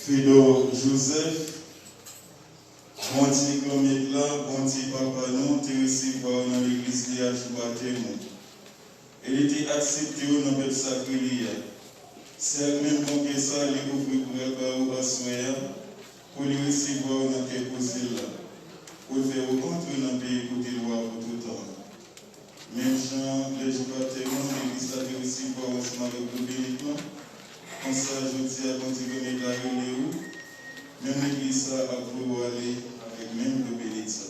Fido Joseph, bon Dieu comme là, bon Dieu papa nous, tu recevoir dans l'église de H. Elle était acceptée dans le sacré. C'est elle-même qui ça, les ouvrir pour elle pour lui recevoir dans quel posé là, pour faire entrer dans le pays côté loi pour tout le temps. Même Jean, les jours baptêments, l'église a recevoir ensemble avec le bénédiction. Comme ça, je dis à continuer de la où même l'église a voulu aller avec même le bénédiction.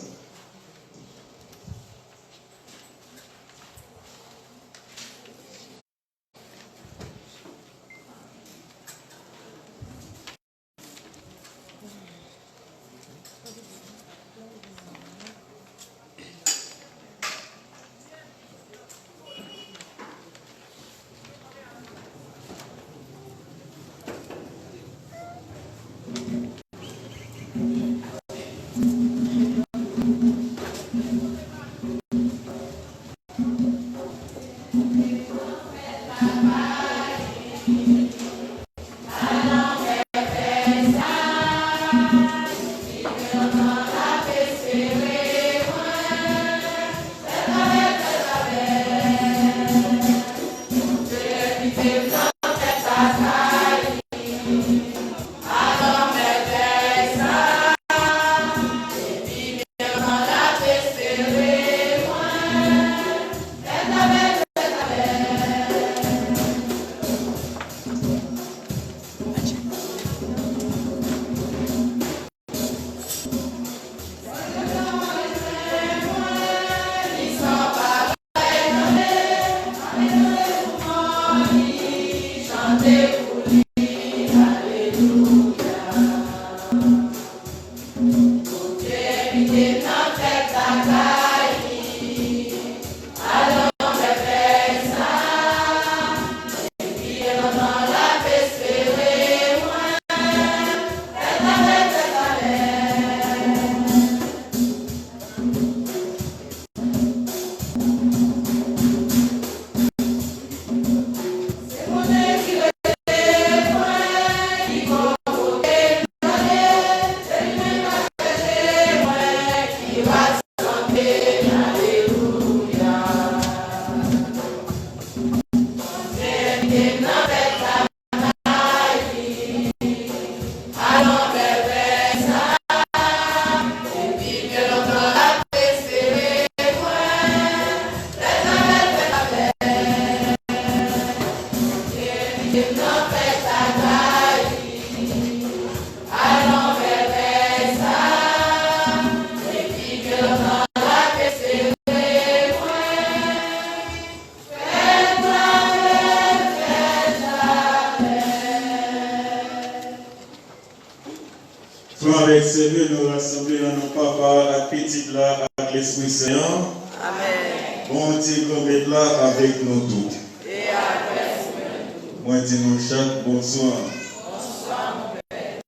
Avec Seigneur, nous rassembler dans nos papas, à petite là, avec l'Esprit Saint. Amen. Bon Dieu, comme être là avec nous tous. Et avec nous. Moi, dis nous chaque bonsoir. Bonsoir, mon Père.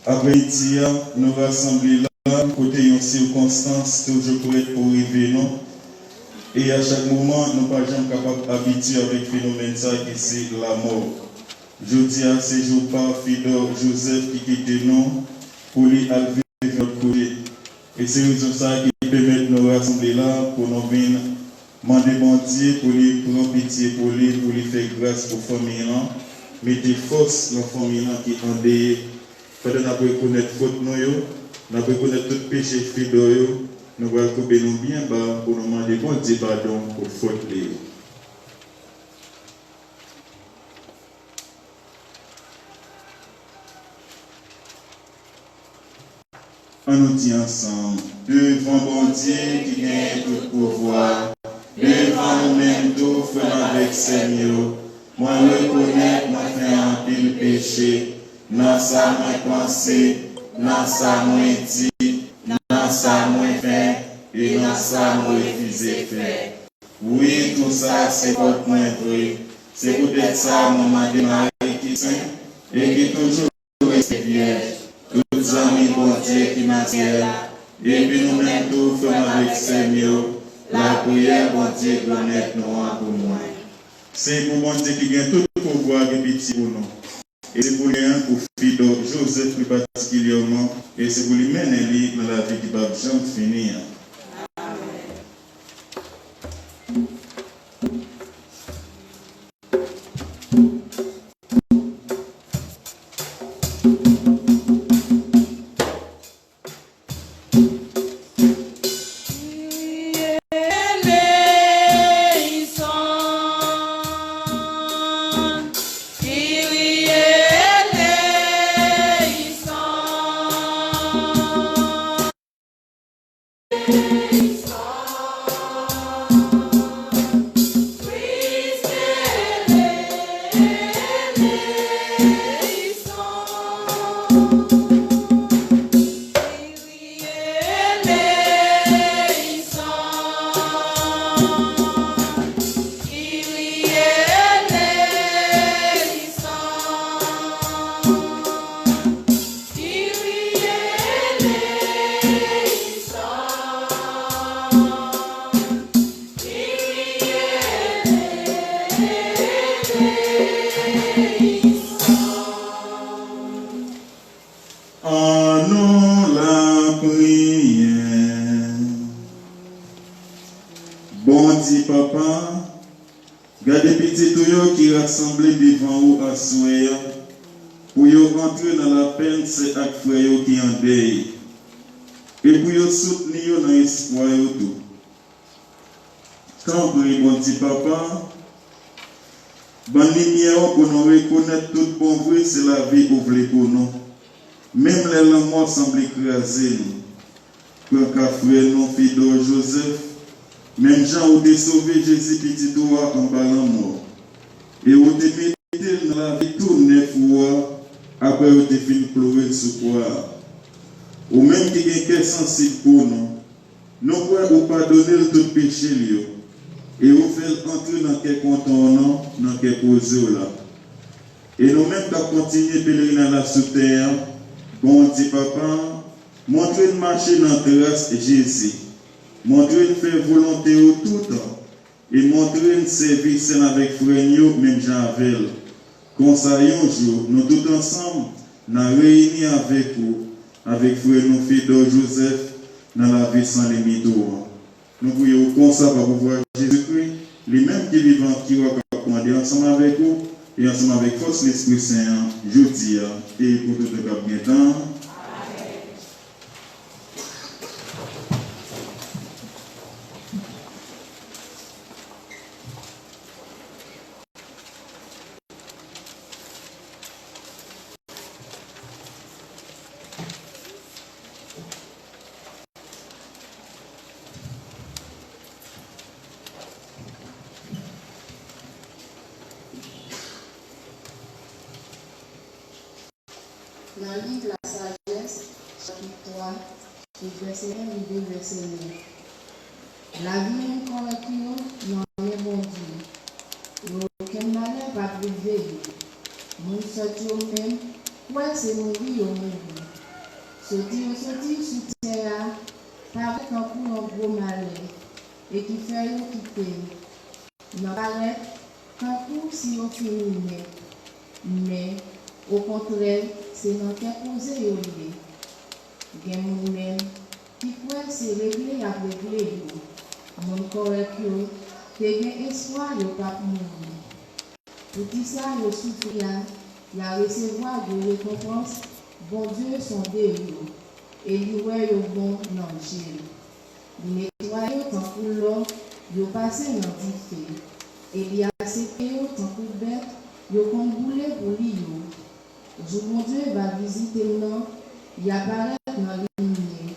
Après-midi, nous rassembler là, côté une circonstance, toujours pour être pour arriver, non? Et à chaque moment, nous ne sommes pas capables d'habituer avec le phénomène ça qui c'est la mort. Je dis à ces jours par Fidor Joseph qui quitte nous. Pour lui arriver de notre côté. Et c'est raison ça qui permet de nous rassembler là pour nous venir demander bon Dieu pour lui prendre pitié pour lui faire grâce pour la famille. Mettez force dans la famille qui est endeuillée. Pendant qu'on peut reconnaître faute nous, nous peut reconnaître tout péché fidèle, nous allons couper nous bien bas pour nous demander bon Dieu pardon pour faute. On nous dit ensemble, devant bon Dieu qui gagne tout pouvoir, devant nous-mêmes tout faisons avec Seigneur. Moi reconnais, moi fais un pile péché, dans ça moi pensé, dans ça moi dit, dans ça moi fait, et dans ça moi refusé faire. Oui, tout ça c'est votre moi vrai, c'est peut-être ça maman de Marie qui saint, et qui toujours reste vierge. Tous les amis bon Dieu qui m'a dit et puis nous-mêmes tout faisons avec Seigneur, la prière bon Dieu connaître nous pour moi. C'est pour bon Dieu qui gagne tout pouvoir et pitié pour nous. Et c'est pour lui pour fils de Joseph plus particulièrement. Et c'est pour lui mener dans la vie qui va jamais finir. Semble écraser nous. Quand frère non fils de Joseph, même Jean ou sauvé Jésus petit toi en parlant mort. Et ou te mettez dans la vie tout neuf fois après ou te fin pleurer sous quoi. Ou même qui est cœur sensible pour nous. Nous pouvons pardonner tout péché lui. Et ou faire entrer dans quel contournement, dans quel posé là. Et nous même qui continuer pèlerinage là sous terre. Bon Dieu papa, montrez une marcher dans la grâce de Jésus. Montrez une faire volonté au tout temps. Et montrez une service avec frère, même Jean Avel. Comme ça, un jour, nous tous ensemble, nous réunis avec vous, avec frère nous fils de Joseph, dans la vie sans limite. Nous voyons comme ça pour voir Jésus-Christ, lui-même qui vivant, qui va commander ensemble avec vous. Et ensemble avec force l'Esprit Saint, jeudi et pour tout le bien temps. Dans le livre de la sagesse, chapitre 3, verset 1 et 2, verset 9. La vie est correcte, non est bon Dieu. Aucun malheur va priver. Nous sortons même, quoi c'est mourir au monde. Sortir sous terre, paraît un coup un gros malheur, et qui fait quitter. Non paraît qu'un coup si on finit, mais au contraire, c'est notre posé au lieu. Il y a mon même qui croit c'est réglé à régler. Mon correct, qui a espoir de ne pas mourir. Pour qui ça, il souffre, il a recevoir de récompense, bon Dieu, son Dieu, et il voit le bon danger. Il nettoie tant que l'homme, il passe dans le feu. Et il a accepté tant que bête, il a comboulé pour lui. Jour mon Dieu va visiter nous, il apparaît dans la lumière.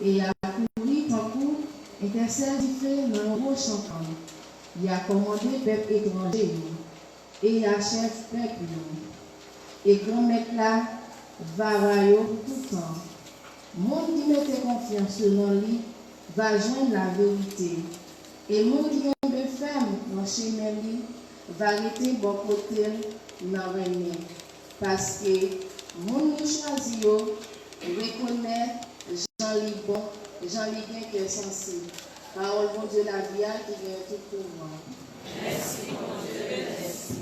Et il a couru tant que intercelle dans le gros champagne. Il a commandé peuple étranger. Et il a chef peuple. Et grand maître là va railler tout le temps. Monde qui mettait confiance dans lui va joindre la vérité. Et monde qui est de ferme dans le chemin va arrêter bon côté dans le règne. Parce que monde qui choisit reconnaît Jean-Li bon, Jean-Li bien qui est sensible. Parole bon Dieu la vie qui vient tout pour moi. Merci, mon Dieu, merci.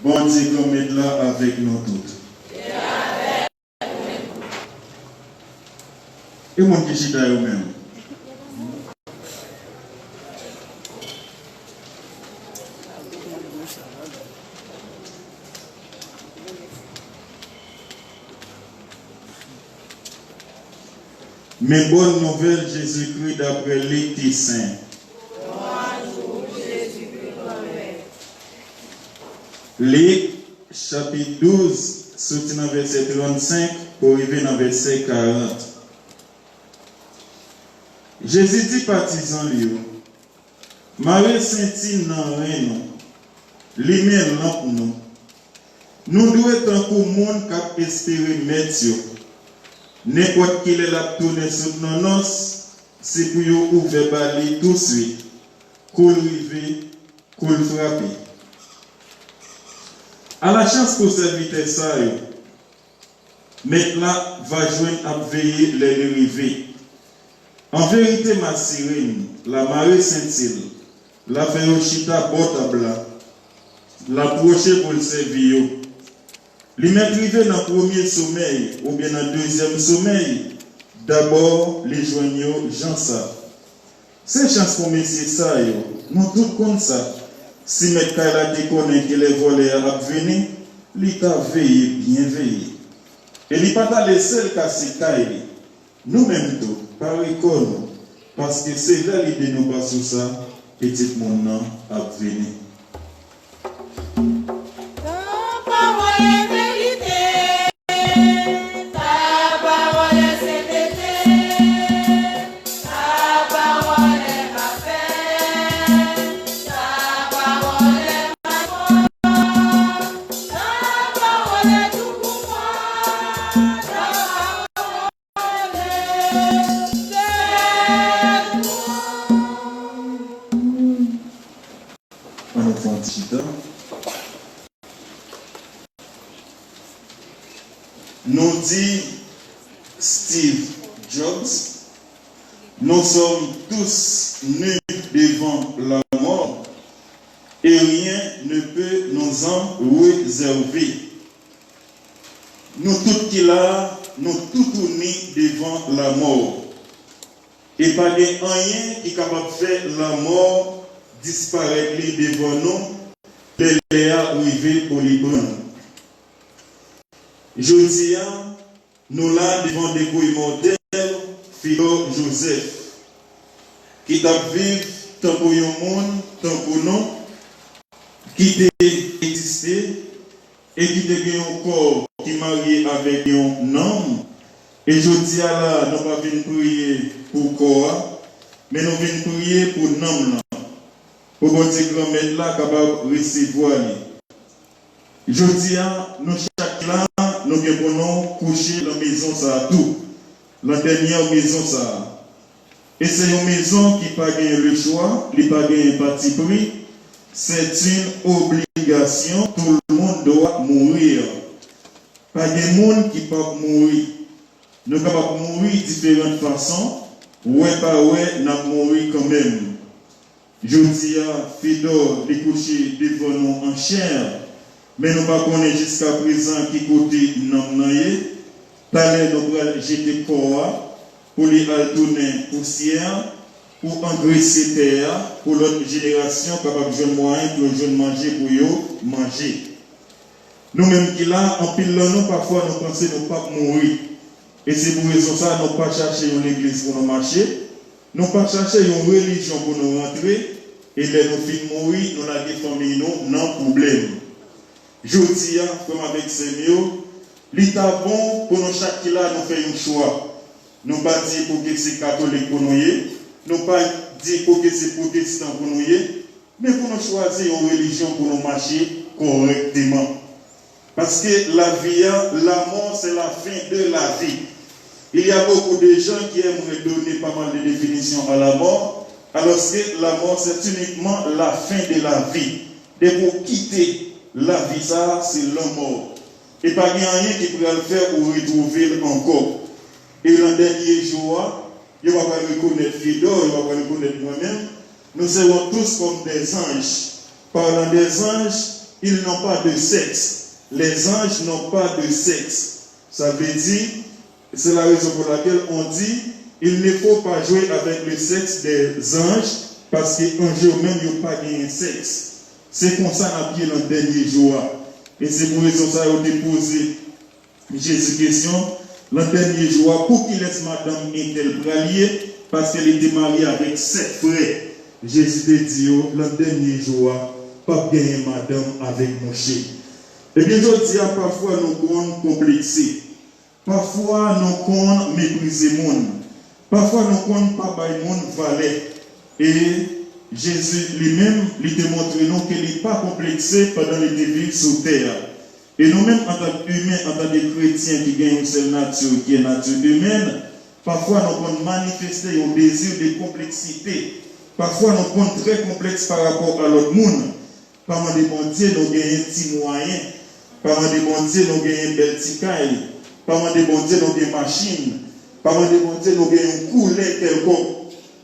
Bon Dieu, comme est là avec nous toutes. Et mon qui chita eux-mêmes. Mais bonne nouvelle, Jésus-Christ d'après l'État saint. Luc chapitre 12, sorti dans verset 35 pour arriver dans verset 40. Jésus dit partisan lui, Marie senti dans rien, lui-même là pour nous. Nous devons être un coup monde qui espérer mettre. N'importe qui est là tourner sur nos noces, c'est pour vous ouvrir bali tout de suite, qu'on rive, qu'on frappe. À la chance pour serviteur ça, maintenant va joindre à veiller les dérivés. En vérité, ma sirène, la marée Saint-Île, la férochita botabla, la proche pour le servir. Li met privé dans le premier sommeil ou bien dans le deuxième sommeil, d'abord les joignaux Jean ça. C'est chance pour messieurs ça, nous tout comme ça. Si M. Kaila te connaît que les voleurs a venu, il t'a veillé, bien veillé. Et il n'a pas les seuls cas si Kaila. Nous-mêmes tout, par école, parce que c'est là l'idée nous pas sur ça, petit monde a venu. Nous dit Steve Jobs, nous sommes tous nus devant la mort et rien ne peut nous en réserver. Nous tous qui là, nous tous unis devant la mort. Et pas de rien qui est capable de faire la mort disparaître devant nous, les léa arriver pour les prendre. Je dis, nous là devant des coups immortels, Philo Joseph, qui t'a vécu tant pour le monde, tant pour nous, qui t'a existé et qui t'a eu un corps qui marié avec un homme. Et je dis là, nous ne pas venir prier pour corps, mais nous venons prier pour l'homme. Pour que Dieu grand-mère là capable de recevoir. Je dis, nous chaque là, nous devons coucher dans la maison ça tout. La dernière maison ça. Et c'est une maison qui n'a pas gagné le choix, qui n'a pas gagné un parti pris. C'est une obligation, tout le monde doit mourir. Pas de monde qui peut mourir. Nous sommes capables de mourir de différentes façons. Ouais, pas ouais, nous avons mourir quand même. Je dis à Fidor de coucher devant nous en chair, mais nous ne connaissons pas jusqu'à présent qui côté nous avons. Talent nous allons jeter corps pour les tourner poussière, pour engraisser terre, pour l'autre génération capable de jouer moyen pour les jeunes manger pour eux manger. Nous-mêmes qui là, en pile nous, parfois nous pensons ne pas mourir. Et c'est pour raison ça, nous ne pas chercher une église pour nous marcher, nous ne pas chercher une religion pour nous rentrer, et les nous finissons mourir, nous avons des familles, nous, non problème. Je dis, comme avec ces mots, l'état bon pour nous chaque qui là, nous faisons un choix. Nous ne pas dire pour que c'est catholique pour nous, nous pas dire pour que c'est protestant pour nous, mais pour nous choisir une religion pour nous marcher correctement. Parce que la vie, la mort, c'est la fin de la vie. Il y a beaucoup de gens qui aimeraient donner pas mal de définitions à la mort, alors que la mort, c'est uniquement la fin de la vie. Et pour quitter la vie, ça, c'est la mort. Et pas rien qui pourrait le faire ou retrouver encore. Et le dernier jour, il ne va pas reconnaître Fidor, il ne va pas reconnaître moi-même. Nous serons tous comme des anges. Parlant des anges, ils n'ont pas de sexe. Les anges n'ont pas de sexe. Ça veut dire, c'est la raison pour laquelle on dit, il ne faut pas jouer avec le sexe des anges, parce qu'un jour même, il n'y a pas de sexe. C'est comme ça qu'on a pied dans le dernier jour. Et c'est pour raison ça qu'on a déposé Jésus question, le dernier jour, pour qu'il laisse madame est-elle bralier, parce qu'elle était mariée avec 7 frères. Jésus te dit, le dernier jour, pas gagner madame avec mon chien. Et bien, je dis, parfois nous sommes complexés. Parfois nous sommes méprisés. Parfois nous sommes pas bailler monde valet. Et Jésus lui-même, lui démontre nous qu'il n'est pas complexé pendant les débuts sur terre. Et nous-mêmes, en tant qu'humains, en tant que chrétiens qui gagnent une seule nature, qui est nature humaine, parfois nous pouvons manifester un désir de complexité. Parfois nous sommes très complexes par rapport à l'autre monde. Par des bon Dieu, nous gagnons un petit moyen. Par des bon Dieu, nous gagnons une belle ticaille. Par des bon Dieu, nous gagnons une machine. Par des bon Dieu, nous gagnons un coulet quelconque.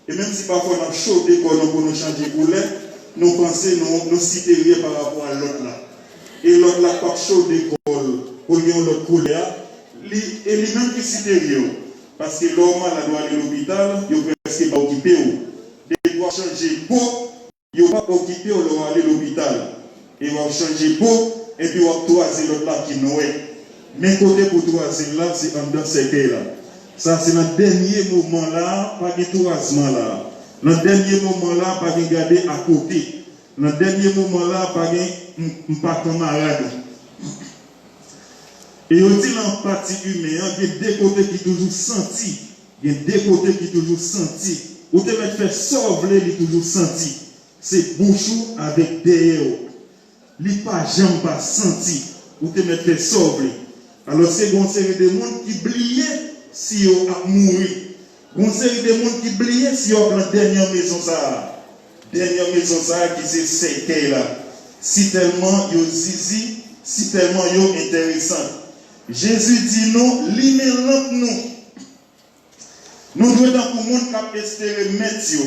Et même si parfois nous chaud pour nous changer de couleur, nous pensons nous citer par rapport à l'autre là. Et l'autre là pas chaud d'école pour lui l'autre couleur. Et lui-même qui cite rien. Parce que l'homme là doit aller à l'hôpital, il est presque pas occupé. Il doit changer peau, il n'est pas occupé, il doit aller à l'hôpital. Il va changer peau, et puis il va toiser l'autre là qui nouait. Mais côté pour toiser là, c'est en dans cette là. Ça, c'est le dernier moment là, pas de tourasement là. Le dernier moment là, pas de garder à côté. Le dernier moment là, pas de pas camarade. Et on dit l'empathie humaine, il y a des côtés qui toujours senti. Il y a des côtés qui toujours senti. Ou te mettre faire sauver, il toujours senti. C'est bouchou avec derrière. Il pas jamais pas senti. Ou te mettre faire sauver. Alors c'est une série de monde qui bliait. Si on a mouru, on série de monde qui oublient si on a la dernière maison ça. Dernière maison ça qui c'est séquée là. Si tellement yo zizi, si tellement yo intéressant. Jésus dit non, l'immédiat nous. Nous devons dans le monde qui espérer mettre yo.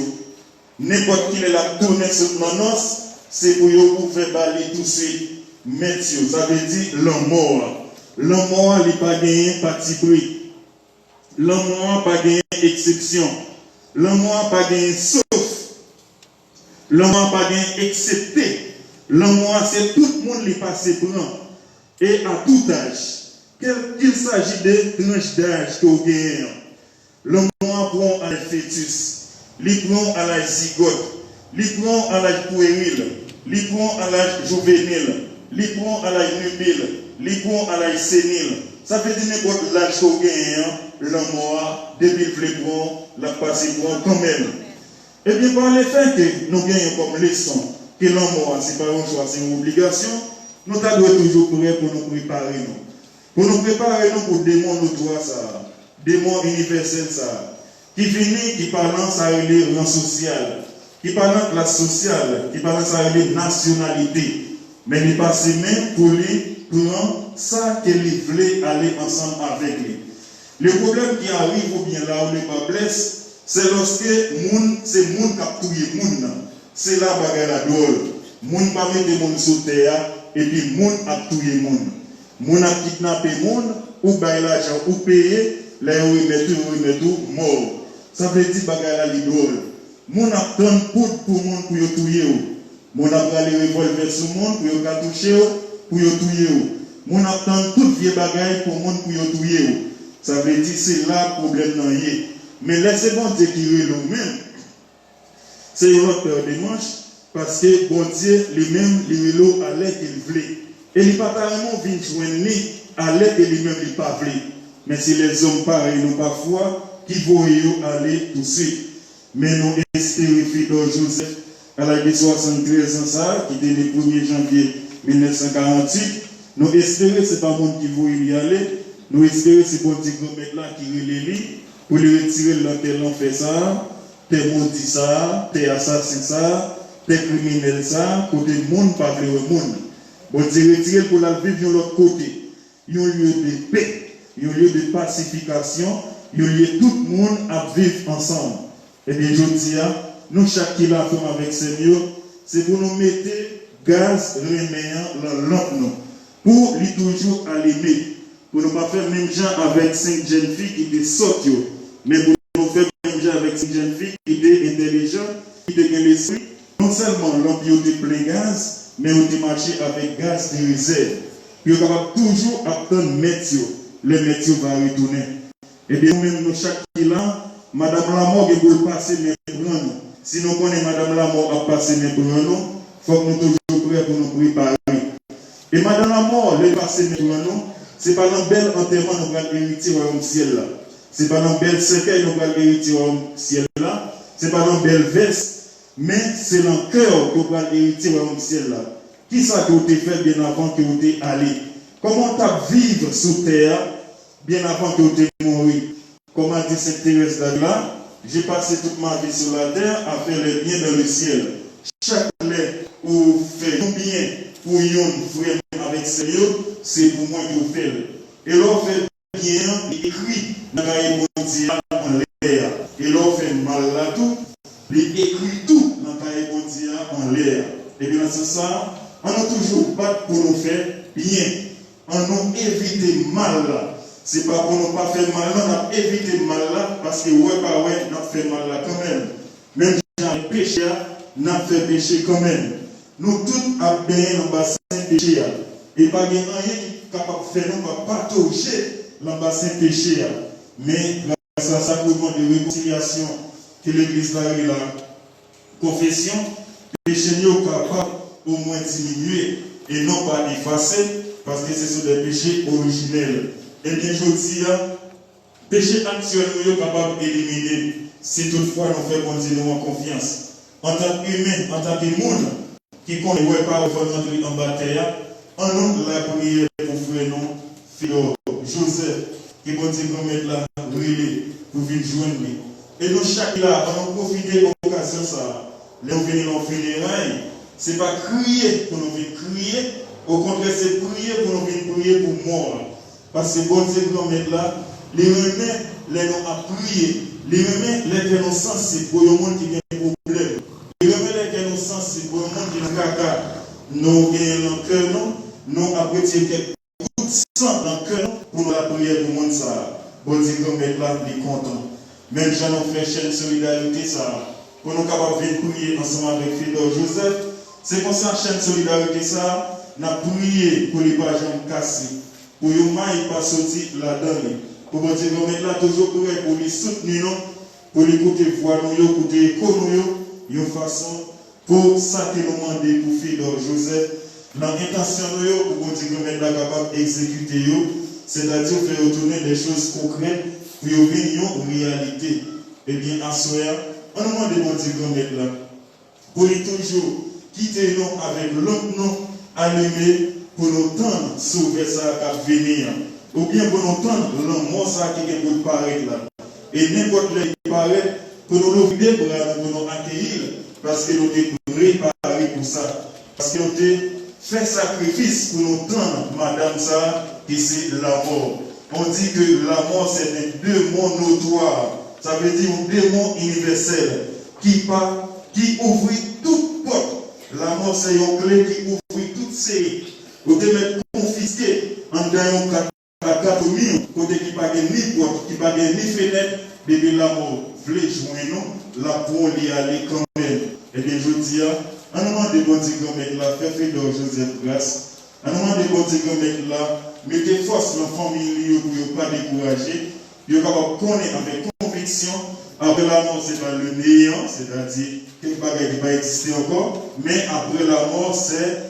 N'importe qui la tourner sur nos c'est pour yo pour faire baler tout de suite. Mettre yo, ça veut dire l'homme mort. L'homme mort, il pas gagné parti pris. L'homme n'a pas gagné exception. L'homme n'a pas gagné sauf. L'homme n'a pas gagné excepté. L'homme c'est tout le monde qui passe prend. Et à tout âge. Qu'il s'agit de tranches d'âge qu'on gagne. L'homme prend à l'âge fœtus. Il prend à l'âge zygote. Il prend à l'âge puéril. Il prend à l'âge juvénile. Il prend à l'âge nubile. Il prend à l'âge sénile. Ça fait dire n'importe l'âge qu'on gagne. L'homme depuis le bon, la passé bon quand même. Et bien par le fait que nous gagnons comme leçon que l'homme c'est pas un choix, c'est une obligation, nous devons toujours prêts pour nous préparer nous. Pour nous préparer nous pour démon nous droit ça, démon universel ça. qui finit, qui parle ça les rang social, qui parle de classe sociale, qui parle ça les nationalité, mais il passe même pour lui, pour ça qu'il voulait aller ensemble avec lui. Le problème qui arrive ou bien là où les pas blesse, c'est lorsque c'est moun qui a tué moun. C'est là bagarre la drôle. Moun pas mettre moun sur terre et puis moun a tué moun. Moun a kidnappé moun ou bail l'argent ou payer, les remet tout mort. Ça veut dire bagarre la drôle. Moun a tant pour moun pour yo tuer ou. Moun a pris les revolver sur moun pour yo toucher ou pour yo tuer ou. Moun a tant toute vieux bagaille pour moun pour yo tuer ou. Ça veut dire c'est là le problème non y. Mais laissez bon Dieu qui est lui-même. C'est une paire de manches parce que bon Dieu lui-même lui allait qu'il voulait. Et il pas carrément venu joindre allait et lui-même il pas voulu. Mais si les hommes pareils nous parfois qui voient aller tout de suite. Mais nous espérons Fidor Joseph à l'âge de 73 ans ça, qui était le 1er janvier 1948. Nous espérons que ce n'est pas le monde qui veut y aller. Nous espérons que c'est bon Dieu là qui relève pour lui retirer l'antel l'on fait ça, t'es maudit ça, t'es assassin ça, t'es criminel ça, côté monde pas le monde. Bon Dieu retirer pour la vivre de l'autre côté. Il y a un lieu de paix, il y a un lieu de pacification, il y a un lieu tout le monde à vivre ensemble. Et bien je dis, nous chaque qui l'a fait avec Seigneur, c'est pour nous mettre gaz reméant dans l'autre pour lui toujours allumer. Pour ne pas faire même gens avec 5 jeunes filles qui étaient sorties, mais pour nous faire même gens avec 5 jeunes filles qui étaient intelligentes, qui étaient l'esprit, non seulement l'on était plein gaz, mais on était marché avec gaz de réserve. Puis on va toujours attendre métier, le métier va retourner. Et bien nous-mêmes, nous chaque qui là, Madame Lamor qui veut passer mes pour nous. Si nous connaissons Madame Lamor à passer mes pour nous, il faut que nous soyons toujours prêts pour nous préparer. Et Madame Lamor, le passer mes pour nous, c'est pas dans bel enterrement nous allons hériter au ciel là. C'est pas dans bel cercueil nous allons hériter au ciel là. C'est pas dans belle veste, mais c'est dans le cœur que nous allons hériter au ciel là. Qui ça que vous avez fait bien avant que vous ayez allé? Comment tu as vivre sur terre bien avant que vous ayez mourir? Comment dit Sainte Thérèse d'Avila, j'ai passé toute ma vie sur la terre à faire le bien dans le ciel. Chaque lait où vous faites un bien pour un frère avec Seigneur, c'est pour moi que vous faites. Et l'on fait bien, il écrit dans le mondial en l'air. Et l'on fait mal là tout, il écrit tout dans le mondial en l'air. Et bien c'est ça, on a toujours battu pour nous faire bien. On nous évite mal là. C'est pas pour nous pas faire mal là, on a évité mal là, parce que ouais, pas ouais, on a fait mal là quand même. Même si on a péché, on a fait péché quand même. Nous tous avons bien dans le bassin péché. Et pas rien qui est capable de faire nous pas toucher dans le bassin péché. Mais grâce à ça, sacrement de réconciliation que l'Église a eu la confession, péché est capable au moins diminuer et non pas effacer, parce que ce sont des péchés originels. Et bien, je dis, péché actuel, nous sommes capables d'éliminer si toutefois nous faisons continuer en confiance. En tant qu'humain, en tant que monde, qui connaît pas rentrer en bataille, en nous la prière pour frère nous, Fidor Joseph, qui va dire qu'on met la brûlée pour venir joindre. Et nous, chaque là, on a profité de l'occasion, ça, là, on vient en funérailles, ce n'est pas crier pour nous venir crier, au contraire, c'est prier pour nous venir prier pour mort. Parce que bon Dieu, nous mettre là, les remet, les nous à prier, les remet, les que nous sensibles pour le monde qui a des problèmes. Les remet, les que nous sensibles pour le monde qui a des caca. Nous gagnons dans le cœur, nous avons quelques coups de sang dans le cœur pour la prière du monde. Bon Dieu, nous mettre là, les contents. Même si nous faisons chaîne solidarité, ça, pour nous capables de prier ensemble avec Fidor Joseph, c'est pour ça chaîne solidarité, ça, nous avons prié pour les pages cassées. Pour que maille pas sortir là-dedans. Pour que nous mettre là toujours pour les soutenir, pour les écouter voix nous, écouter écho nous, de façon pour ça que nous demandons pour Fidor Joseph, dans l'intention pour que nous mettre là capable d'exécuter, c'est-à-dire faire retourner des choses concrètes pour venir en réalité. Et bien, à ce moment, on demande de nous mettre là pour toujours quitter nous avec l'autre nom allumé. Pour nous tendre sauver ça qui venir, ou bien pour nous tendre l'amour ça qui est pour paraître là. et n'importe qui paraît, pour nous l'ouvrir, pour nous accueillir, parce que nous sommes préparés pour ça. Parce que nous avons fait sacrifice pour nous tendre, madame ça, qui c'est la mort. On dit que la mort, c'est un démon notoire. Ça veut dire un démon universel qui ouvre toute porte. La mort, c'est une clé qui ouvre toutes ces. Vous devez confisquer en dehors de 4 000, côté qui n'a ni porte, qui n'a ni fenêtre, depuis la mort. Voulez jouer nous, la pour y aller quand même. Et bien, je dis, en moment de bon Dieu, là, fait de Joseph Grâce, en moment de bon Dieu, là, mettez force dans la famille pour ne pas décourager, vous pouvez connaître avec conviction, après la mort, c'est dans le néant, c'est-à-dire que quelque chose qui ne va pas exister encore, mais après la mort, c'est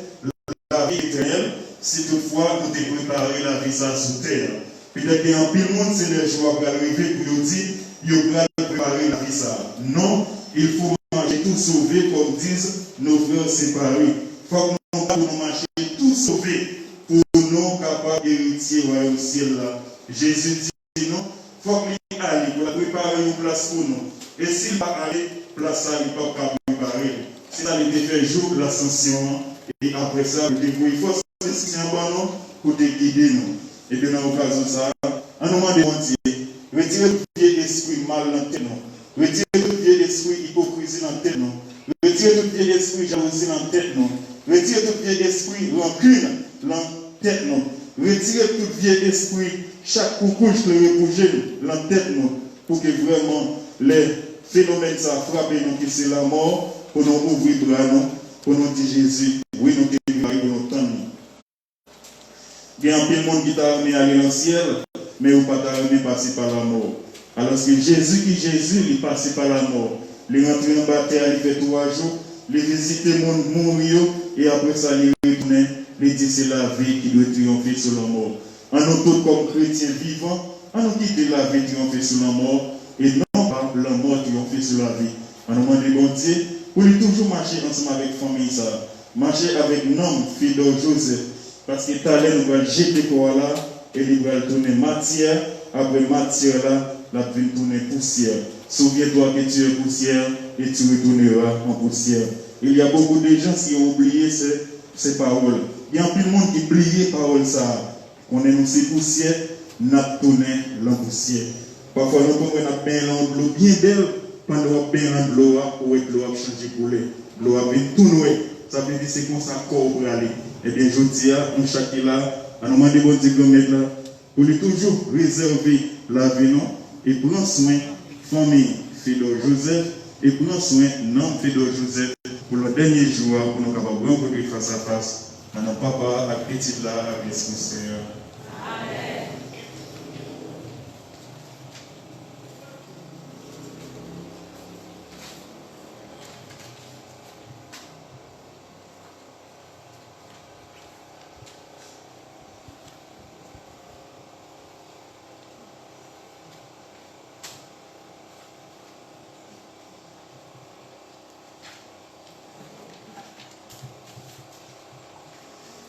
la vie éternelle, si toutefois nous devons préparer la vie ça sous terre. Peut-être qu'il y a un pile monde, c'est les jours qui arriver pour nous dire, il faut préparer la vie ça. Non, il faut manger tout sauvé, comme disent nos frères séparés. Il faut que nous marcher tout sauvé pour nous capables d'héritier au ciel là. Jésus dit non, il faut qu'il aille pour préparer une place pour nous. Et s'il va aller, place ça, il ne peut pas préparer. C'est là qu'il fait jour de l'ascension. Et après ça, il faut c'est un ballon pour te guider nous. Et bien, dans l'occasion de ça, en nous demandant de Dieu, retirez tout vieux esprit mal dans la tête, non. Retirez tout vieux esprit hypocrisie dans la tête, non. Retirez tout vieux esprit jalousie dans la tête, non. Retirez tout vieux esprit rancune dans la tête, non. Retirez tout vieux esprit, chaque coucouche le repouger dans la tête, non. Pour que vraiment les phénomènes ça frappent nous, qui c'est la mort, pour nous ouvrir les bras, non. Pour nous dire Jésus, oui, nous te préparons pour nous tendre. Il y a un peu de monde qui t'a amené à aller dans le ciel, mais il pas t'a amené passer par la mort. Alors que Jésus, il passe par la mort. Il rentre dans la terre, il fait 3 jours, il visite le monde, mourir, et après ça, il retourne, il dit c'est la vie qui doit triompher sur la mort. En nous tous comme chrétiens vivants, en nous quitter la vie triompher sur la mort, et non pas la mort triompher sur la vie. En nous demandant bon Dieu, pour lui toujours marcher ensemble avec la famille, ça. Marcher avec l'homme, fidèle Joseph. Parce que talent nous va jeter quoi là, et il va tourner matière, après matière là, la va tourner poussière. Souviens-toi que tu es poussière et tu retourneras en poussière. Il y a beaucoup de gens qui ont oublié ces paroles. Il y a plus de monde qui oublie les paroles ça. On est nous ces poussières, nous tourné la poussière. Parfois nous pouvons bien l'eau bien belle, pendant qu'on bien l'eau, ou l'eau a changé pour l'eau a bien tourné. Ça veut dire que c'est comme ça qu'on peut aller. Eh bien, je dis à nous chaque là, à nous demander bon diplôme là, pour lui toujours réserver la vie non, et prendre soin famille Fidèle Joseph, et prendre soin non Fidèle Joseph pour le dernier jour, pour nous capables de rencontrer face à face, à nos papa, à petite là, à l'Esprit Seigneur. Amen.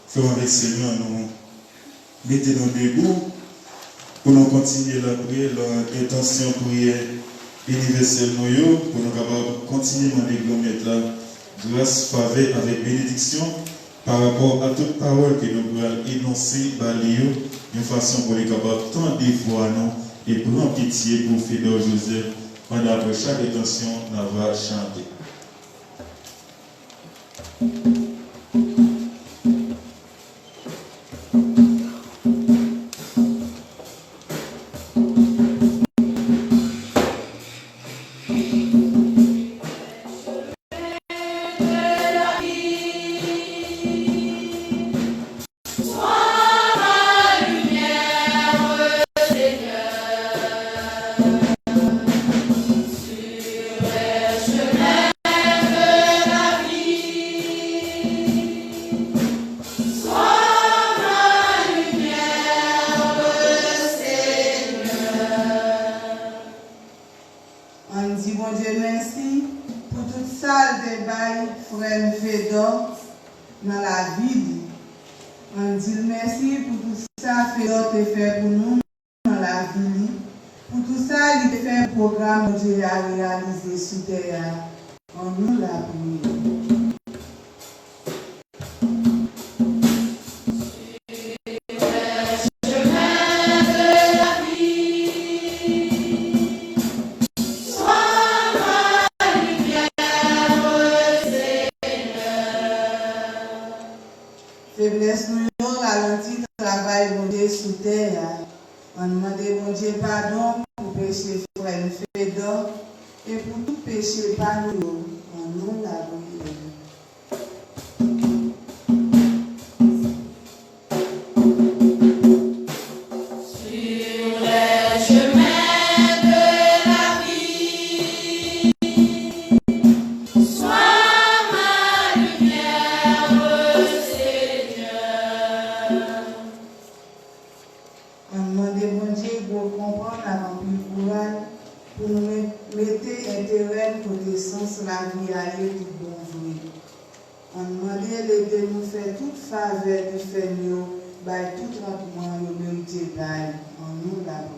Frères et Seigneur, nous mettons-nous debout pour nous continuer la prière, l'intention prière universelle pour nous capables continuer à demander la grâce, faveur avec bénédiction par rapport à toute parole que nous pouvons énoncer, balayer d'une façon pour les capables tant de fois nous et prendre pitié pour Fidèle Joseph pendant après chaque intention nous va chanter. Merci pour tout ça, Fidèle te fait pour nous dans la vie, pour tout ça, il fait un programme que Dieu a réalisé sous terre. On nous l'a prié. Faiblesse nous ralentit le travail de Dieu sous terre. On demande mon Dieu pardon pour péché frère Fédor et pour tout péché par nous. On nous l'a prié. La vie aller tout bon jouer. On demandait de nous faire toute faveur de faire nous, by tout rendement nous mérité d'ail. On nous l'a prié.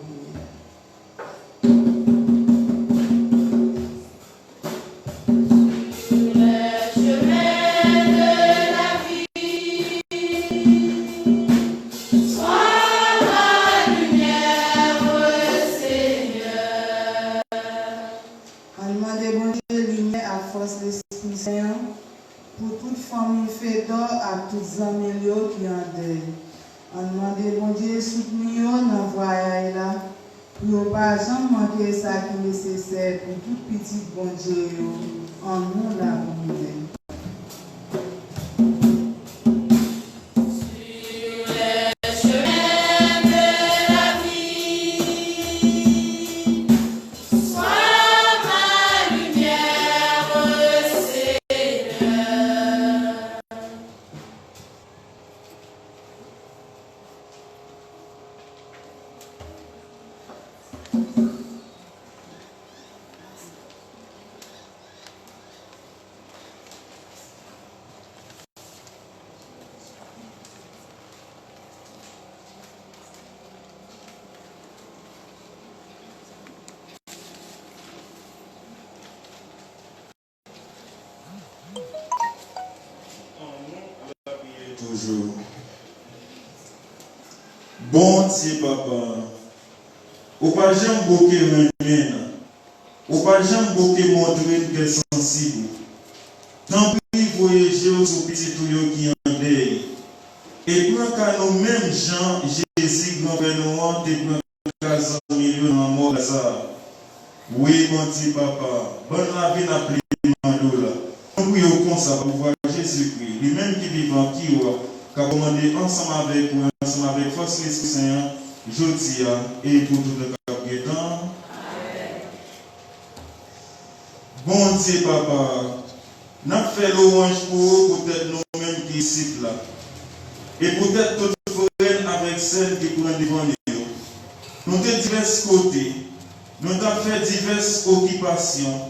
L'Esprit Saint pour toute famille Fédor à toutes amis qui en deuil. On demande bon Dieu soutenir dans le voyage là pour ne pas jamais manquer ça qui est nécessaire pour tout petit bon Dieu. On nous l'a prié. Toujours. Bon Dieu, papa, ou pas jamais bloquer remède, ou pas jamais bloquer montrer qu'elle est sensible. Tant pis, voyager aux petits tuyaux qui en deuil. Et prends qu'à nous mêmes gens, Jésus, grand-père nous, te prends qu'à 100 millions dans mort Lazare. Oui, mon Dieu, papa, bonne la vie n'a plus de là. Nous prions comme ça pour voir Jésus-Christ, lui-même qui vivant, qui a commandé ensemble avec vous, ensemble avec force l'Esprit Saint, jeudi et pour tout le cap temps. Bon Dieu, papa, nous avons fait l'orange pour peut-être nous-mêmes qui sont là. Et peut-être toute frère avec celle qui prend devant nous. Nous avons divers côtés, nous avons fait diverses occupations.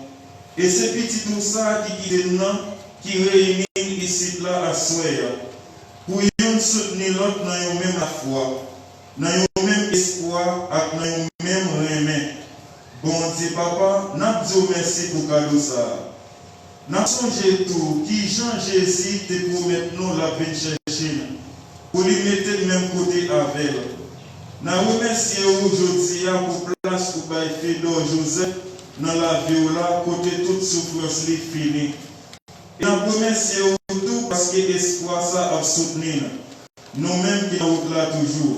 Et c'est petit tout ça qui réunit ici là à soir. Pour nous soutenir l'autre dans la même foi, dans le même espoir, dans le même remède. Bon Dieu, papa, nous disons merci pour cadeau ça. Nous songeons tout, qui Jean Jésus te promet nous la peine chercher, pour lui mettre le même côté avec. Nous remercions aujourd'hui pour place pour Fédor Joseph dans la vie là, côté toute souffrance est finie. Et nous remercions tout parce que l'espoir ça a soutenu. Nous-mêmes qui sommes là toujours.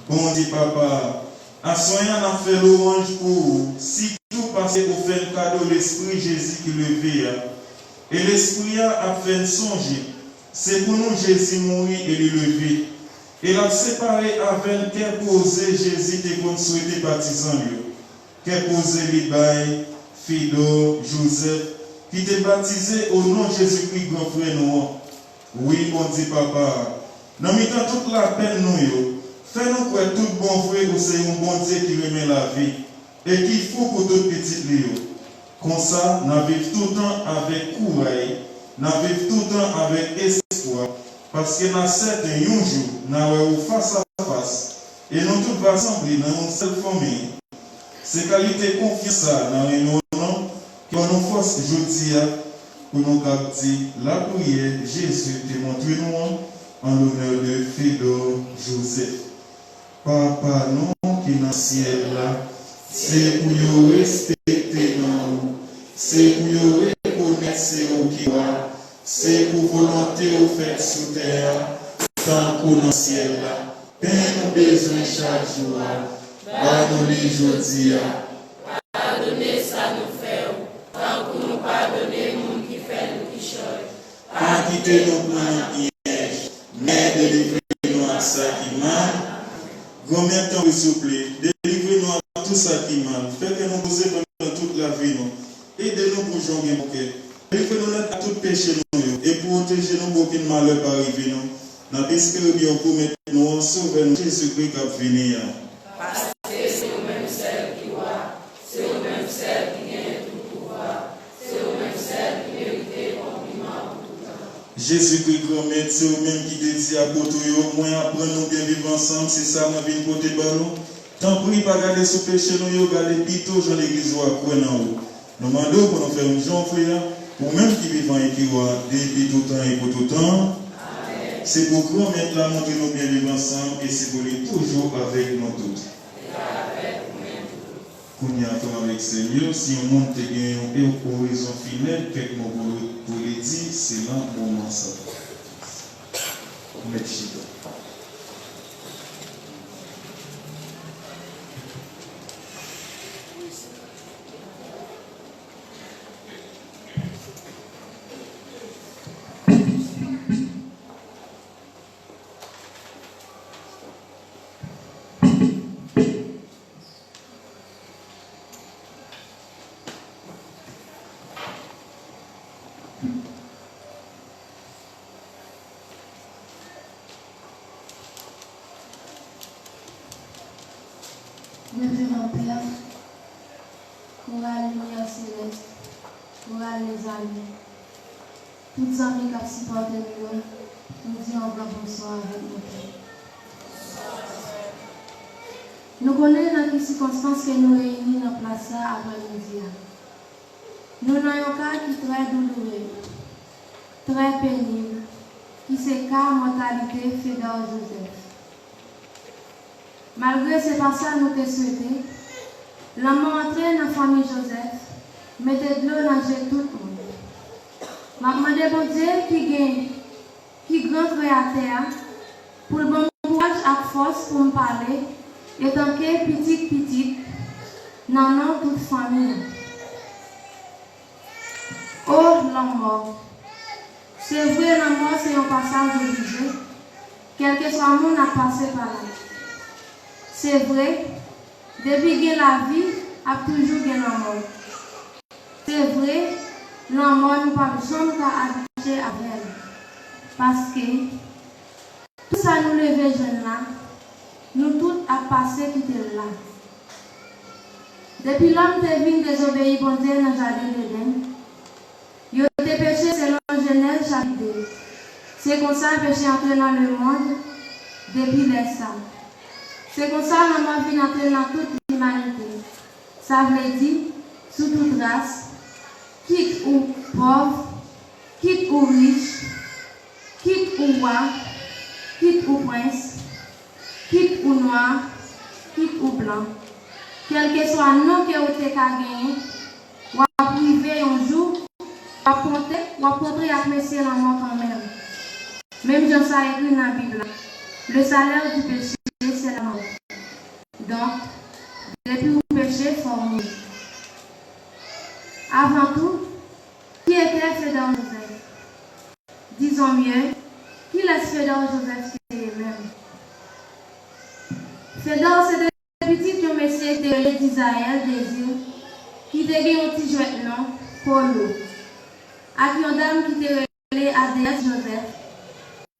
Bon Dieu, papa, en soignant, on a fait l'orange pour si tout parce qu'on fait le cadeau de l'Esprit Jésus qui le fait. Et l'Esprit a fait songer. C'est pour nous Jésus mourir et le lever. Et l'a séparé avec quel posé Jésus te qu'on souhaité baptiser lui. Quel posé les bails, Fédor, Joseph, qui t'est baptisé au nom de Jésus-Christ, grand frère nous. Oui, mon Dieu, papa. Nous mettons toute la peine nous. Fais-nous pour tout bon frère, c'est un bon Dieu qui remet la vie. Et qu'il faut pour toute petite Léo. Comme ça, nous vivons tout le temps avec courage, nous vivons tout le temps avec espoir. Parce que dans certains jours, nous avons face à face. Et nous tous rassembler dans une seule famille. C'est qualité confiance dans les noms qui nous force aujourd'hui pour nous capter la prière. Jésus te montre nous en l'honneur de Fédor Joseph. Papa, nous qui dans le ciel là, c'est pour nous respecter nous, c'est pour nous reconnaître ce qui va, c'est pour volonté au fait sous terre, tant qu'on dans le ciel là. Paix nous besoin chaque jour, pardonnez aujourd'hui. Pardonnez ça nous fait, tant que nous pardonnez nous qui fait nous qui choisit. Pas quitter nous pour un piège, mais délivrez-nous à ça qui mal. Grand temps, s'il vous plaît, délivrez-nous à tout ça qui mal. Faites que nous poser pendant toute la vie. Aidez-nous pour jongler mon cœur. Délivrez-nous à tout péché et pour protéger nous pour aucun malheur pas arriver. Nous avons espéré bien pour mettre nous sauver nous Jésus-Christ qui a venu. Parce que c'est vous-même celle qui voit, c'est vous-même celle qui gagne tout pouvoir, c'est vous-même celle qui mérite compliment pour tout temps. Jésus-Christ, grand-mère, c'est vous-même qui dédie à côté, moi apprendre nous bien vivre ensemble, c'est ça, ma vie côté de nous. Tant pis, pas garder sous péché, nous garder plutôt dans l'église ou à quoi dans haut. Nous demandons pour nous faire un Jean frère, ou même qui vivent et qui voient depuis tout temps et pour tout temps. C'est pour grand-mère là, montrer nous bien vivre ensemble et c'est pour lui toujours avec nous tous. Qu'on y a fait avec Seigneur, si on monte et une horizon finale, quelques mots pour les dire, c'est là le moment ça. Merci. Révérend Père, courage lumière céleste, courage les amis, toutes les amis qui supportent nous disons encore bonsoir avec nous. Nous connaissons dans les circonstances que nous réunissons dans la place après-midi. Nous avons un cas qui est très douloureux, très pénible, qui c'est le cas mortalité Fédor Joseph. Malgré ces passages nous te souhaité, l'amour entré dans la famille Joseph, mettez de l'eau dans tout le monde. Je demande bon Dieu qui grand créateur, pour le bon courage et force pour me parler, et tant que petit, non, toute famille. Oh, l'amour. C'est vrai, l'amour, c'est un passage obligé, quel que soit le monde a passé par là. C'est vrai, depuis que la vie a toujours gagné l'amour. C'est vrai, l'amour nous pas besoin d'habiter avec elle. Parce que tout ça nous lever jeunes là, nous tous à passer qui était là. Depuis l'homme te venu désobéir bon Dieu dans le jardin d'Éden, il a été péché selon Genèse chapitre 2. C'est comme ça le péché entré dans le monde depuis l'instant. C'est comme ça que la vie entre dans toute l'humanité. Ça veut dire, sous toute race, quitte ou pauvre, quitte ou riche, quitte ou roi, quitte ou prince, quitte ou noir, quitte ou blanc. Quel que soit le nom que vous avez gagné, ou à priver un jour, ou à compter, ou à contrer à Messie la mort quand même. Même Jean ça écrit dans la Bible. Le salaire du péché, c'est la mort. Donc, depuis vous péché, il faut mourir. Avant tout, qui était Fédor Joseph? Disons mieux, qui laisse Fédor Joseph lui-même? Fédor, c'est le petit que Messie d'Israël désir, qui te gagné un petit jouet nom, Polo. À qui une dame qui te relé à déesse Joseph,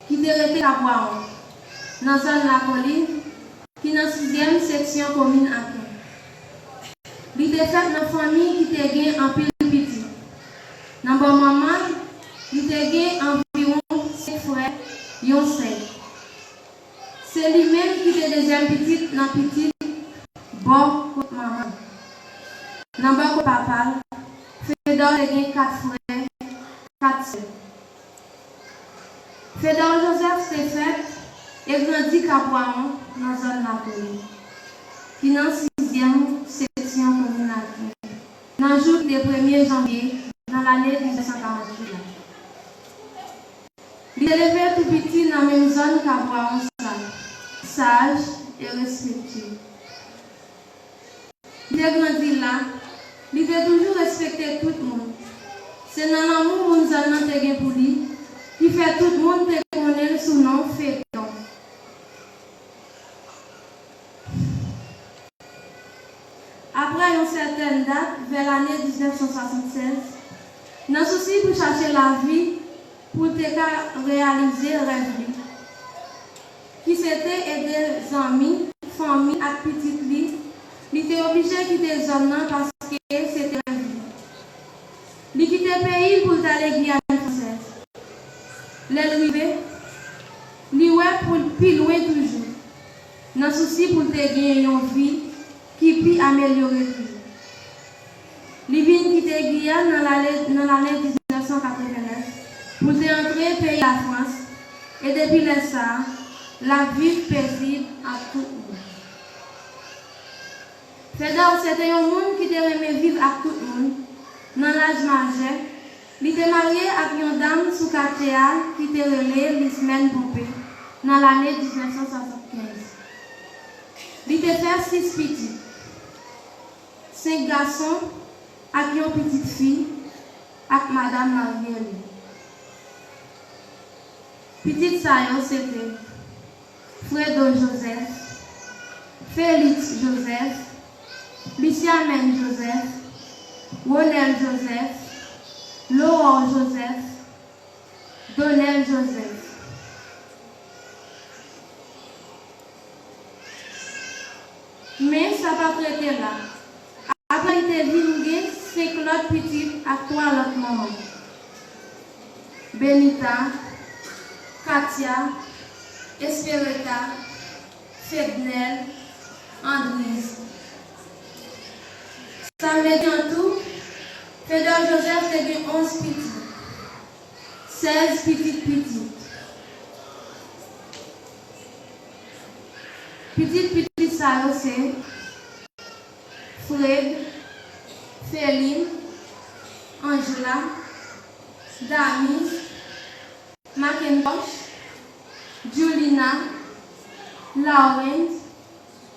qui te resté à boire. Dans la colline, qui est dans la 6e section commune à Ken. Il était fait dans la famille qui était gagné en pile petit. Dans le moment, il était gagné environ 5 frères, et 5. C'est lui-même qui était deuxième petite dans petit bon contre maman. Dans le papa, Fédor a 4 frères, 4 sœurs. Fédor Joseph s'est fait et grandi à Boiron dans la zone Napoli, qui est dans la 6e section communale. Dans le jour du 1er janvier, dans l'année 1948. Il est élevé tout petit dans la même zone qu'à Boiron, sage et respectueux. Il est grandi là, il a toujours respecté tout le monde. C'est dans l'amour que nous avons pour lui qui fait tout le monde connaître son nom Fédor. Après une certaine date, vers l'année 1976, dans le souci pour chercher la vie, pour réaliser le rêve, qui s'était aider des amis, famille et petites filles, il était obligé de quitter les zones parce que c'était rêve. Il quittait le pays pour aller en Guyane française. L'arrivée, il ouais pour plus loin toujours. Dans le souci pour gagner une vie qui peut améliorer toujours. Il vient quitter Guyane dans l'année 1989 pour entrer au pays de la France. Et depuis ça, la vie paisible à tout le monde. Fédor, c'était un monde qui aimait vivre à tout le monde. Dans l'âge majeur, il était marié avec une dame sous quartier qui était relée Lismène Pompé dans l'année 1975. Il était fait 6 petits, 5 garçons avec une petite fille avec Madame Marielle. Petite Sayo, c'était Fredo Joseph, Félix Joseph, Luciamen Joseph, Ronel Joseph, Laurent Joseph, Donnel Joseph. Mais ça n'a pas prêté là. Après, il était venu 5 autres petites à 3 autres mamans. Benita, Katia, Espereta, Fednel, Andrise. Ça me dit en tout, Fédor Joseph a eu 11 petits, 16 petites. Petite ça c'est Fred, Féline, Angela, Damis, Macintosh, Julina,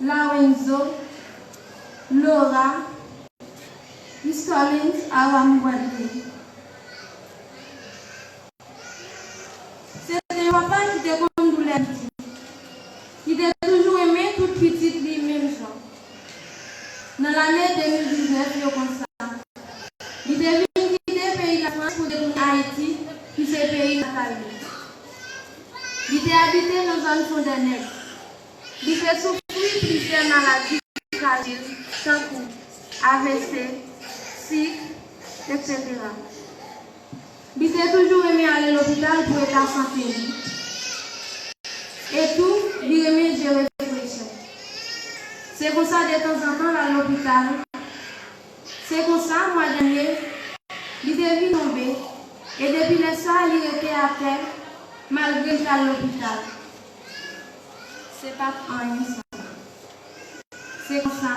Lorenzo, Laura, Miss Collins, Aram Wadley. C'était un papa qui était comme nous l'a dit. Il a toujours aimé toute petite les mêmes gens. Dans l'année 2019, il est comme ça. Il est venu quitter le pays de la France pour retourner à Haïti, qui c'est le pays natal. Il était habité dans une zone fondaine. Il fait souffrir plusieurs maladies fragiles, sans coup, AVC, SIC, etc. Il était toujours aimé aller à l'hôpital pour être en santé. Et tout, il aimait gérer les pressions. C'est comme ça, de temps en temps, à l'hôpital. C'est comme ça, mois dernier, il était venu tomber. Et depuis ça, il était à terre, malgré qu'il était à l'hôpital. C'est pas rien ça. C'est comme ça.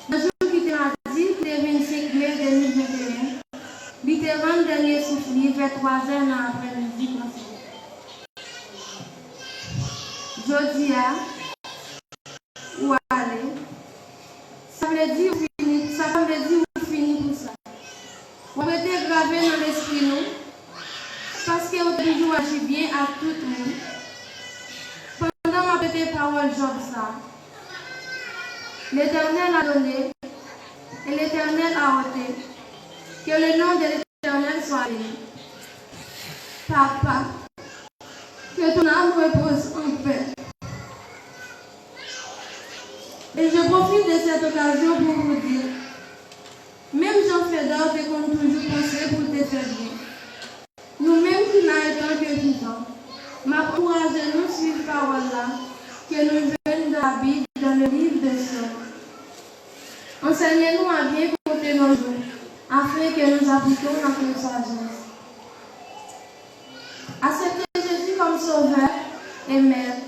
Le jour qu'il était mardi, le 25 mai 2021, il était rendu dernier souffle vers 3 heures dans l'après-midi. Jodia, ou aller, ça veut dire ou fini pour ça. On va être gravé dans l'esprit nous, parce qu'on a toujours agi bien à tout le monde. Pendant ma petite parole, Job ça, l'Éternel a donné, et l'Éternel a ôté, que le nom de l'Éternel soit béni. Papa, que ton âme repose en paix. Et je profite de cette occasion pour vous dire, même Jean Fédor te compte toujours penser pour te faire bien. Nous-mêmes qui n'arrêtons que vivants, m'encourageons nous suivre parole là, que nous venons de la Bible dans le livre de Job. Enseignez-nous à bien compter appliquons notre sagesse. Acceptez Jésus comme sauveur et maître,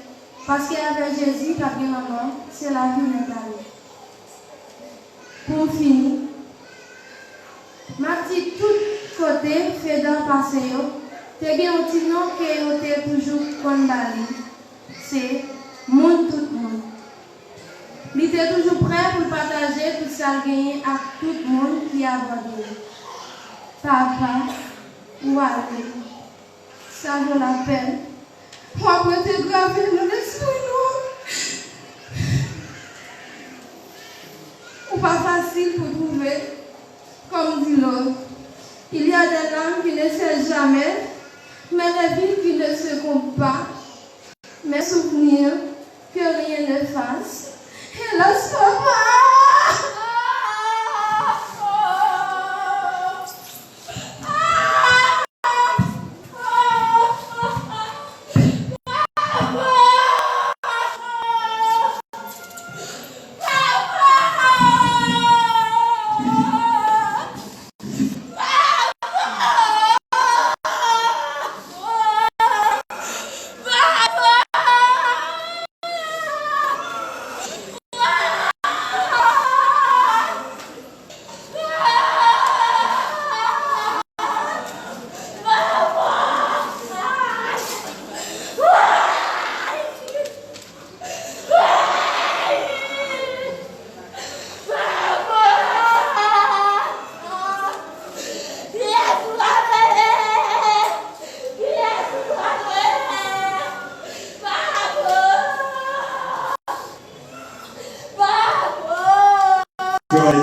parce qu'avec Jésus, la bien maman, c'est la vie mentale. Pour finir, ma petite tout côté fait dans passé, te gen un petit nom que t'es toujours condamné. C'est monde tout le monde. Il était toujours prêt pour partager tout ça gagné à tout le monde qui a abandonné. Papa, ou allez, ça vaut la peine. Moi, pour te graver dans l'esprit, ou pas facile pour trouver, comme dit l'autre. Il y a des langues qui ne cessent jamais, mais les villes qui ne se comptent pas, mes souvenirs que rien ne fasse. Hélas, papa!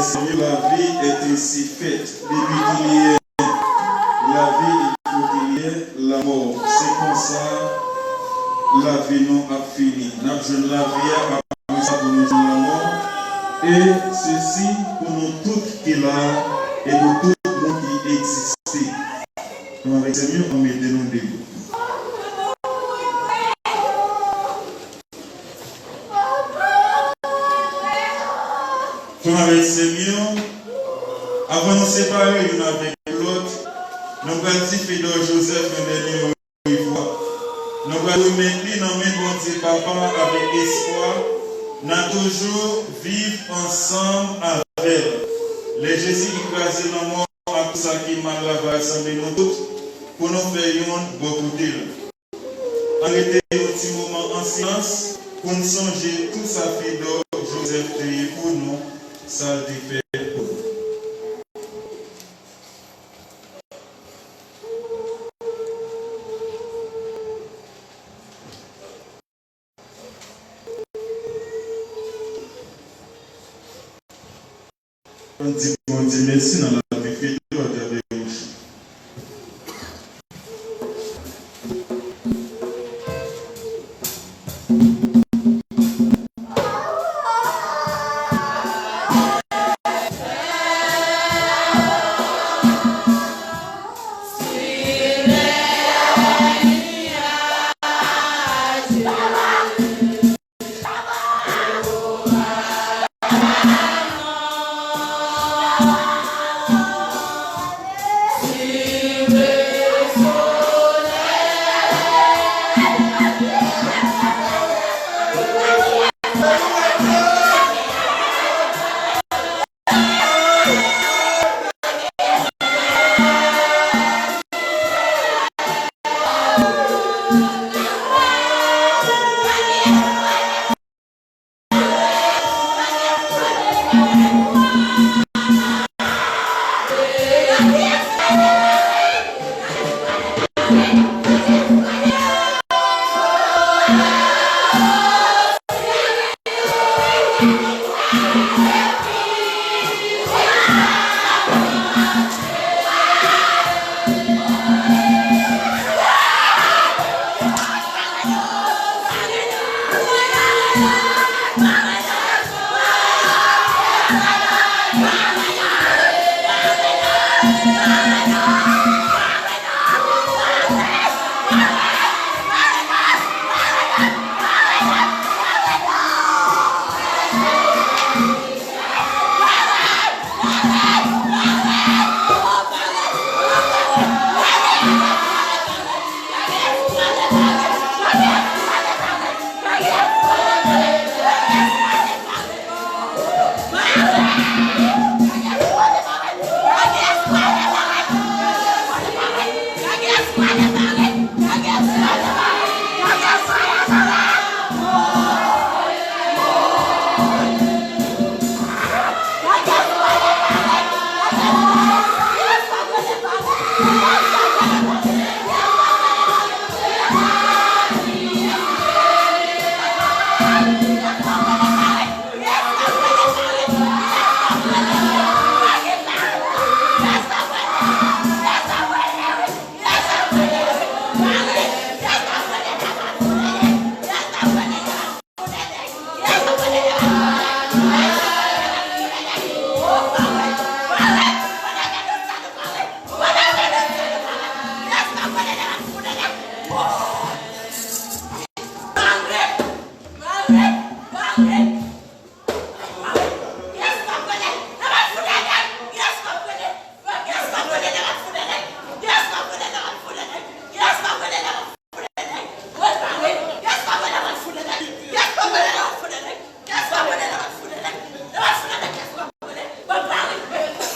Seigneur, la vie est ainsi faite. Depuis qu'il y ait la vie, il faut qu'il y ait la mort. C'est comme ça, la vie non a fini. Nous avons la vie à ça pour nous la mort. Et ceci pour nous toutes qui là et pour tout le monde qui existe. Nous avec Seigneur, on met nous debout. Comme avec le Seigneur, avant de nous séparer l'une avec l'autre, nous gratifions de Joseph un dernier fois. Nous remettons dans mes bon Dieu papa avec espoir. Nous toujours vivre ensemble avec les Jésus qui croisent dans le monde à tout ça qui m'a lavé assemblé nous tous pour nous faire beaucoup d'îles. Arrêtez un petit moment en silence pour nous songer tout ça fait de Joseph pour nous. Ça diffère. On dit merci dans la vie de la Ah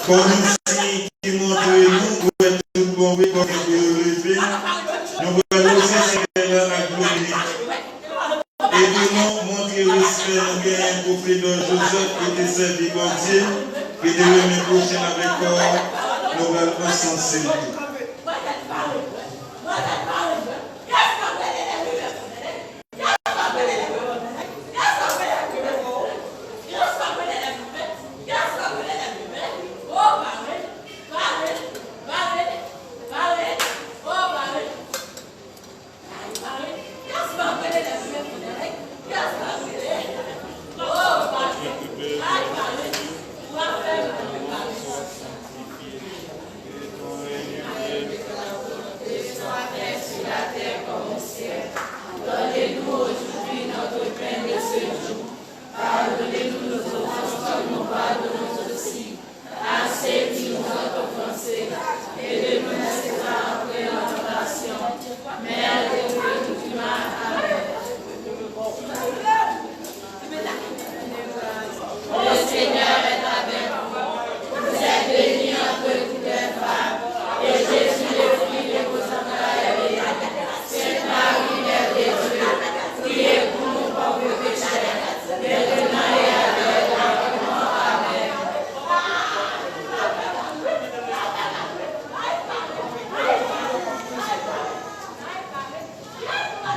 Comme si qui montre nous, pour être tout bon, oui, comme vous le levez, nous allons aussi la glorifier. Et nous montrer le respect pour Frère Joseph qui était servi par Dieu, qui était l'année prochaine avec corps, nous allons encenser.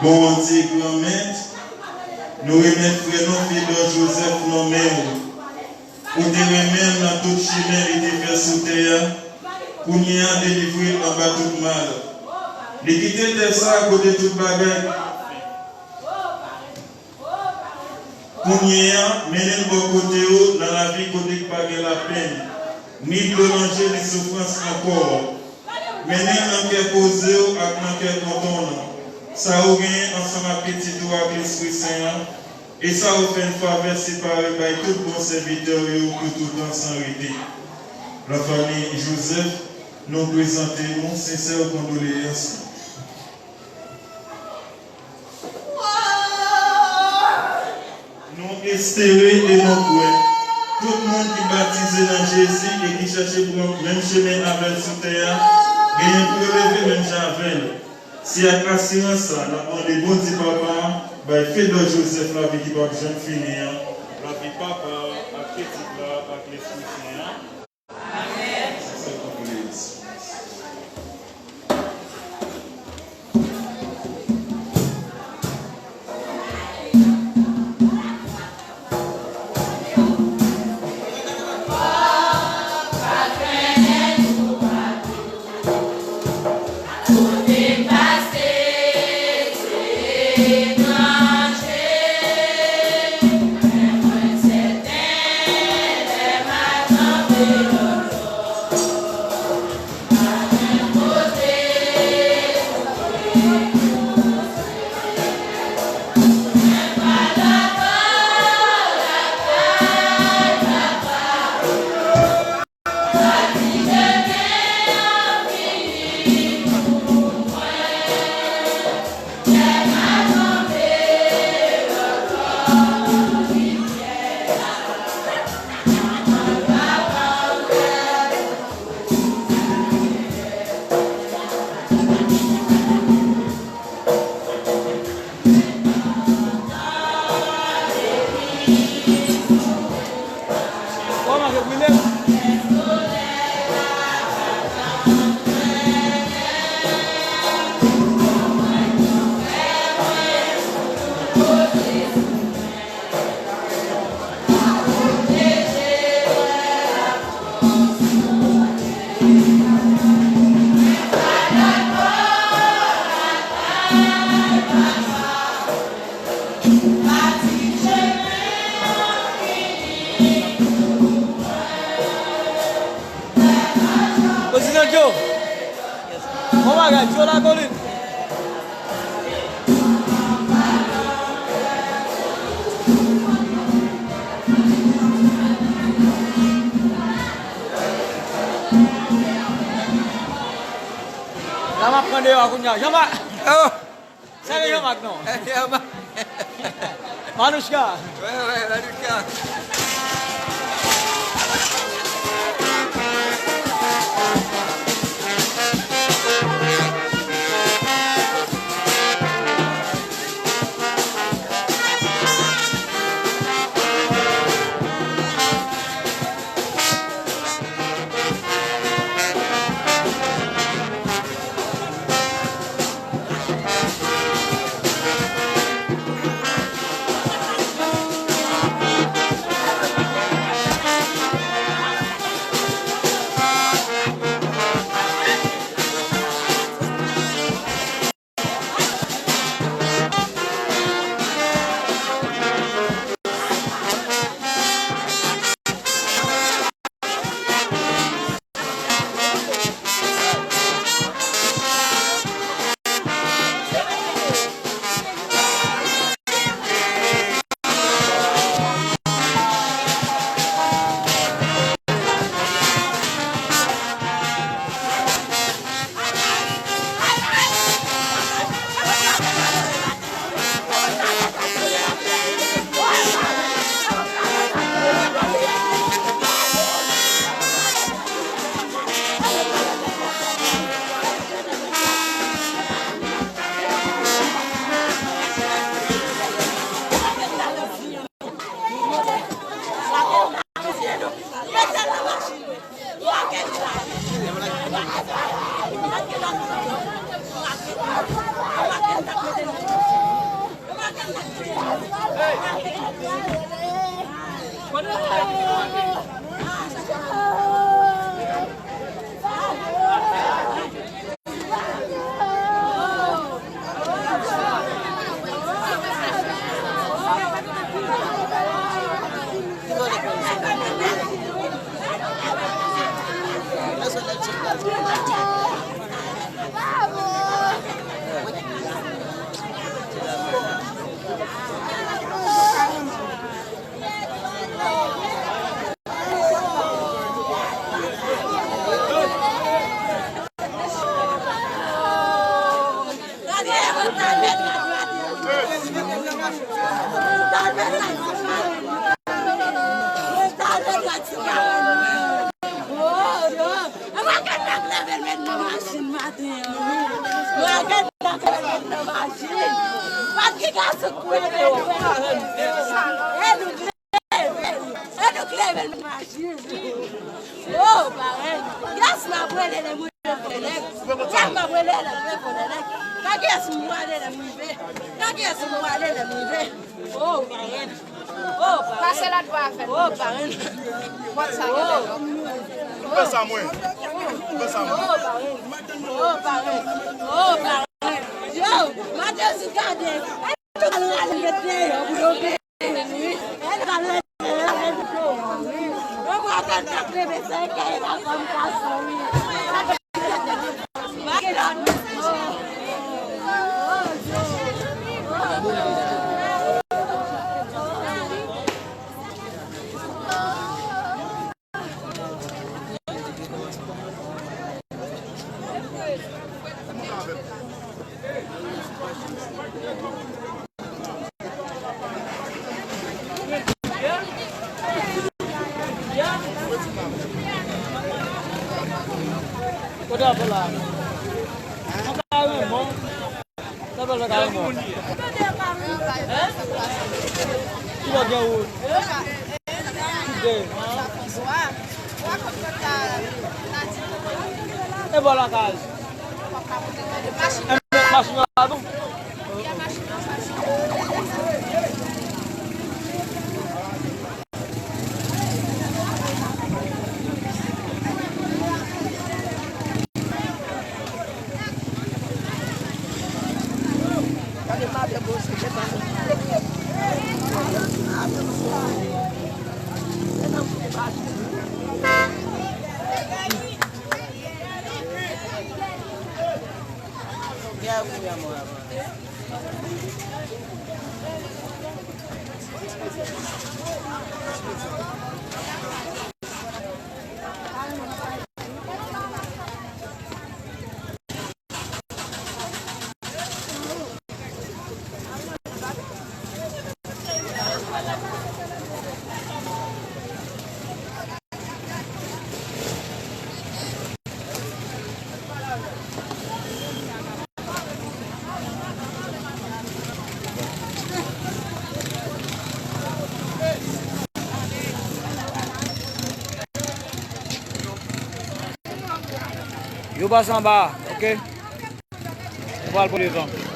Bon Dieu, grand-mère, nous remettons frère Fidel Joseph nommé pour te remettre dans tout chemin et te faire sous terre, pour nous délivrer en bas tout mal. De quitter de ça à côté de toute bagarre. Pour nous mener de côté dans la vie côté de bagarre la peine, ni de danger ni souffrance encore. Mener un cœur posé avec un cœur content. Ça a gagné ensemble à petit doigt avec l'Esprit Saint. Et ça a fait une faveur séparée par tout bon serviteur pour tout le temps sans arrêter. La famille Joseph, nous présentons sincères condoléances. Nous espérons et nous croyons. Tout le monde qui baptisé dans Jésus et qui cherche pour même chemin avec sous terre, gagne pour relever même Javel. Si à l'assurance, on est bon dit papa, fait de Joseph la vie qui va bien finir. La vie papa, à petit là, avec l'Esprit Saint. Amen. C'est ça qu'on voulait dire. Amen. bagage, sur la colline. Là, ma prendre à Kounia. Jean-Marc. Oh. C'est Jean-Marc, non? Jean-Marc. Manushka. Ouais, Manushka. Yo passe en bas, ok? On va le pour les vents.